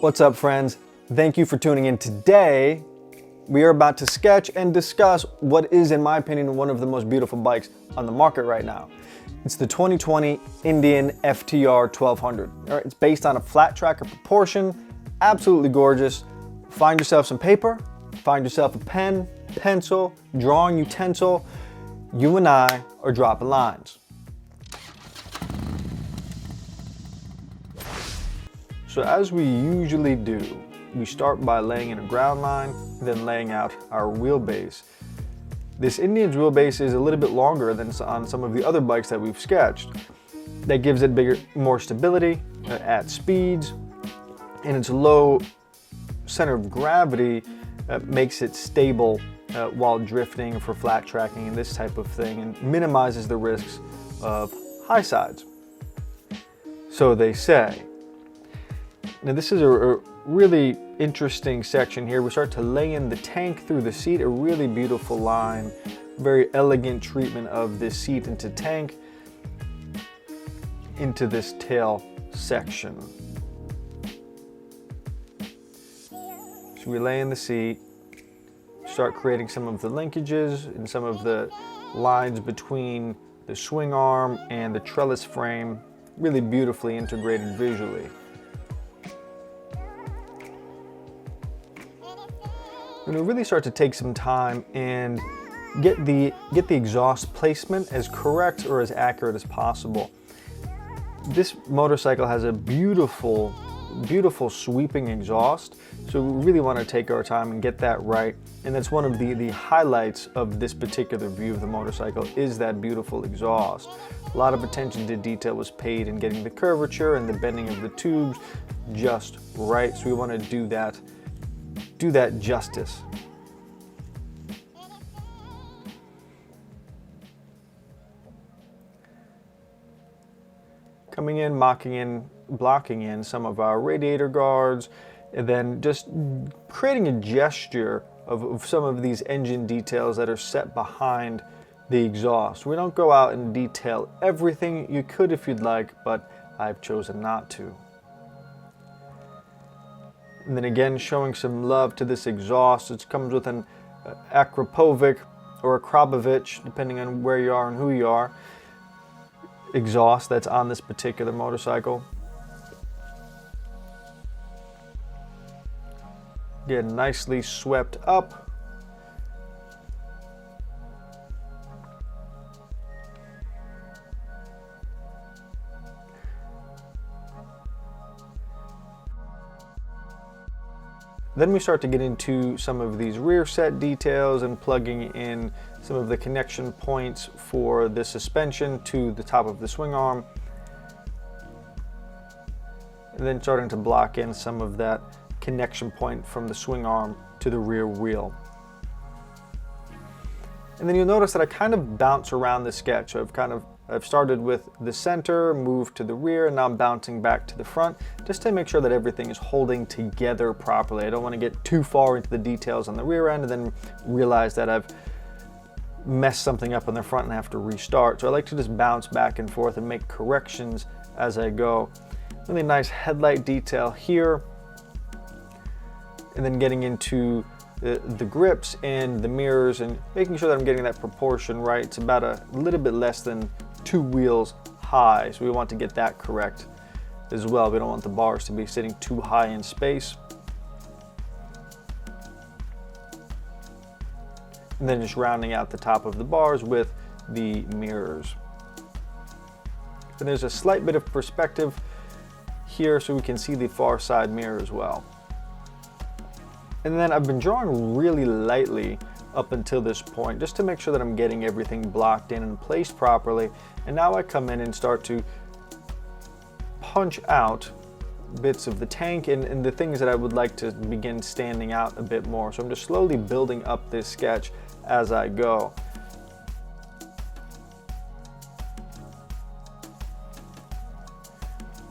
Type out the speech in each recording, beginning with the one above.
What's up, friends? Thank you for tuning in. Today, we are about to sketch and discuss what is, in my opinion, one of the most beautiful bikes on the market right now. It's the 2020 Indian FTR 1200. All right, it's based on a flat tracker proportion, absolutely gorgeous. Find yourself some paper, find yourself a pen, pencil, drawing utensil. You and I are dropping lines. So as we usually do, we start by laying in a ground line, then laying out our wheelbase. This Indian's wheelbase is a little bit longer than on some of the other bikes that we've sketched. That gives it more stability at speeds, and its low center of gravity makes it stable while drifting for flat tracking and this type of thing, and minimizes the risks of high sides. So they say. Now this is a really interesting section here. We start to lay in the tank through the seat, a really beautiful line, very elegant treatment of this seat into tank, into this tail section. So we lay in the seat, start creating some of the linkages and some of the lines between the swing arm and the trellis frame, really beautifully integrated visually. We're going to really start to take some time and get the exhaust placement as correct or as accurate as possible. This motorcycle has a beautiful sweeping exhaust, so we really want to take our time and get that right. And that's one of the highlights of this particular view of the motorcycle, is that beautiful exhaust. A lot of attention to detail was paid in getting the curvature and the bending of the tubes just right, so we want to do that justice. Coming in, blocking in some of our radiator guards, and then just creating a gesture of some of these engine details that are set behind the exhaust. We don't go out and detail everything. You could if you'd like, but I've chosen not to. And then again, showing some love to this exhaust. It comes with an Akrapovic or a Krabovich, depending on where you are and who you are, exhaust that's on this particular motorcycle. Again, nicely swept up. Then we start to get into some of these rear set details and plugging in some of the connection points for the suspension to the top of the swing arm. And then starting to block in some of that connection point from the swing arm to the rear wheel. And then you'll notice that I kind of bounce around the sketch. I've started with the center, moved to the rear, and now I'm bouncing back to the front, just to make sure that everything is holding together properly. I don't want to get too far into the details on the rear end and then realize that I've messed something up on the front and have to restart. So I like to just bounce back and forth and make corrections as I go. Really nice headlight detail here. And then getting into the grips and the mirrors and making sure that I'm getting that proportion right. It's about a little bit less than 2 wheels high, so we want to get that correct as well. We don't want the bars to be sitting too high in space. And then just rounding out the top of the bars with the mirrors. And there's a slight bit of perspective here so we can see the far side mirror as well. And then I've been drawing really lightly up until this point, just to make sure that I'm getting everything blocked in and placed properly. And now I come in and start to punch out bits of the tank and the things that I would like to begin standing out a bit more. So I'm just slowly building up this sketch as I go.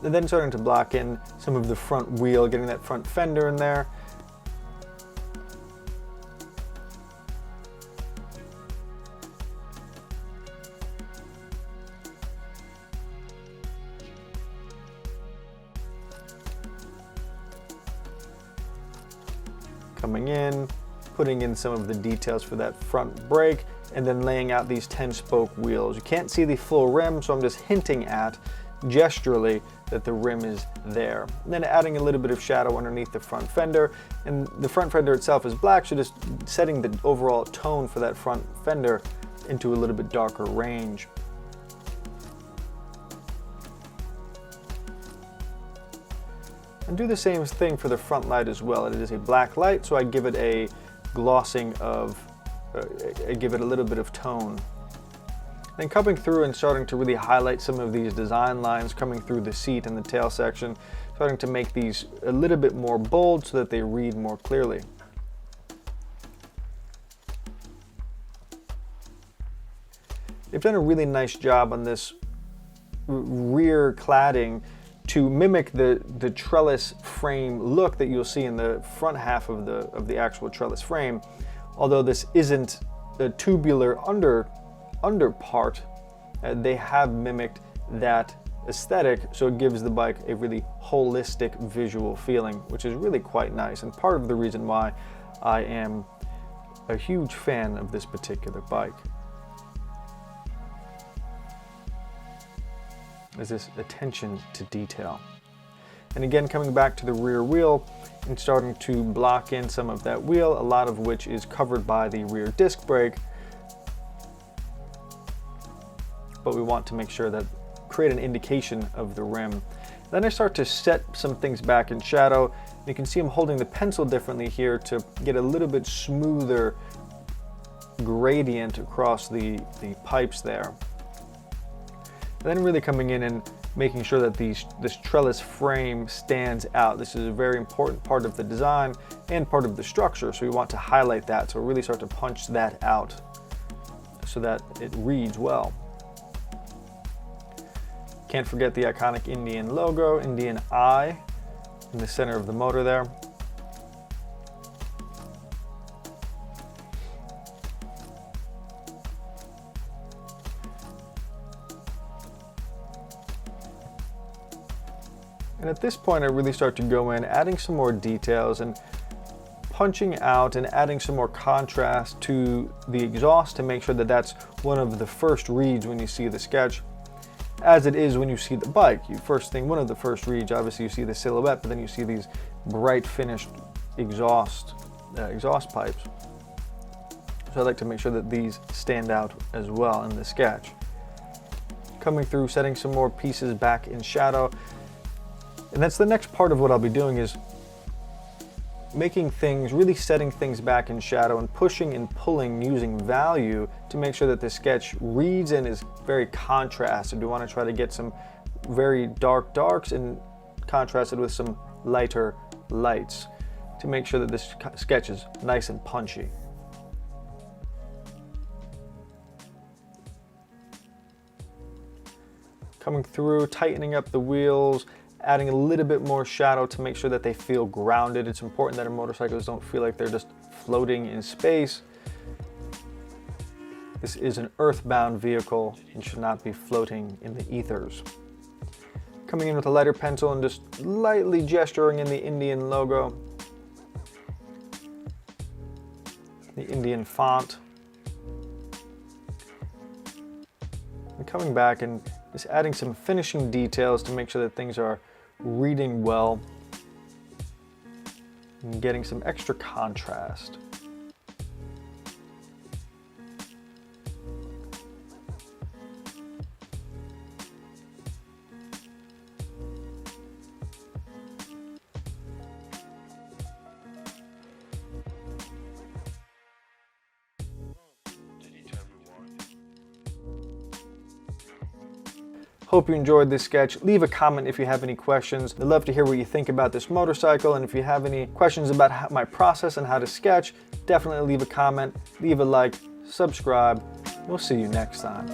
And then starting to block in some of the front wheel, getting that front fender in there. coming in, putting in some of the details for that front brake, and then laying out these 10-spoke wheels. You can't see the full rim, so I'm just hinting at, gesturally, that the rim is there. And then adding a little bit of shadow underneath the front fender, and the front fender itself is black, so just setting the overall tone for that front fender into a little bit darker range. And do the same thing for the front light as well. It is a black light, so I give it a glossing of, I give it a little bit of tone. Then coming through and starting to really highlight some of these design lines coming through the seat and the tail section, starting to make these a little bit more bold so that they read more clearly. They've done a really nice job on this rear cladding to mimic the trellis frame look that you'll see in the front half of the actual trellis frame. Although this isn't a tubular under part, they have mimicked that aesthetic, so it gives the bike a really holistic visual feeling, which is really quite nice, and part of the reason why I am a huge fan of this particular bike is this attention to detail. And again, coming back to the rear wheel and starting to block in some of that wheel, a lot of which is covered by the rear disc brake, but we want to make sure that create an indication of the rim. Then I start to set some things back in shadow. You can see I'm holding the pencil differently here to get a little bit smoother gradient across the pipes there. And then really coming in and making sure that this trellis frame stands out. This is a very important part of the design and part of the structure, so we want to highlight that. So really start to punch that out so that it reads well. Can't forget the iconic Indian logo, Indian eye in the center of the motor there. And at this point I really start to go in, adding some more details and punching out and adding some more contrast to the exhaust to make sure that that's one of the first reads when you see the sketch, as it is when you see the bike. One of the first reads, obviously you see the silhouette, but then you see these bright finished exhaust pipes. So I like to make sure that these stand out as well in the sketch. Coming through, setting some more pieces back in shadow. And that's the next part of what I'll be doing, is making things, really setting things back in shadow and pushing and pulling using value to make sure that the sketch reads and is very contrasted. We want to try to get some very dark darks and contrasted with some lighter lights to make sure that this sketch is nice and punchy. Coming through, tightening up the wheels, adding a little bit more shadow to make sure that they feel grounded. It's important that our motorcycles don't feel like they're just floating in space. This is an earthbound vehicle and should not be floating in the ethers. Coming in with a lighter pencil and just lightly gesturing in the Indian logo, the Indian font. And coming back and just adding some finishing details to make sure that things are reading well and getting some extra contrast. Hope you enjoyed this sketch. Leave a comment if you have any questions. I'd love to hear what you think about this motorcycle, and if you have any questions about my process and how to sketch, definitely leave a comment, leave a like, subscribe. We'll see you next time.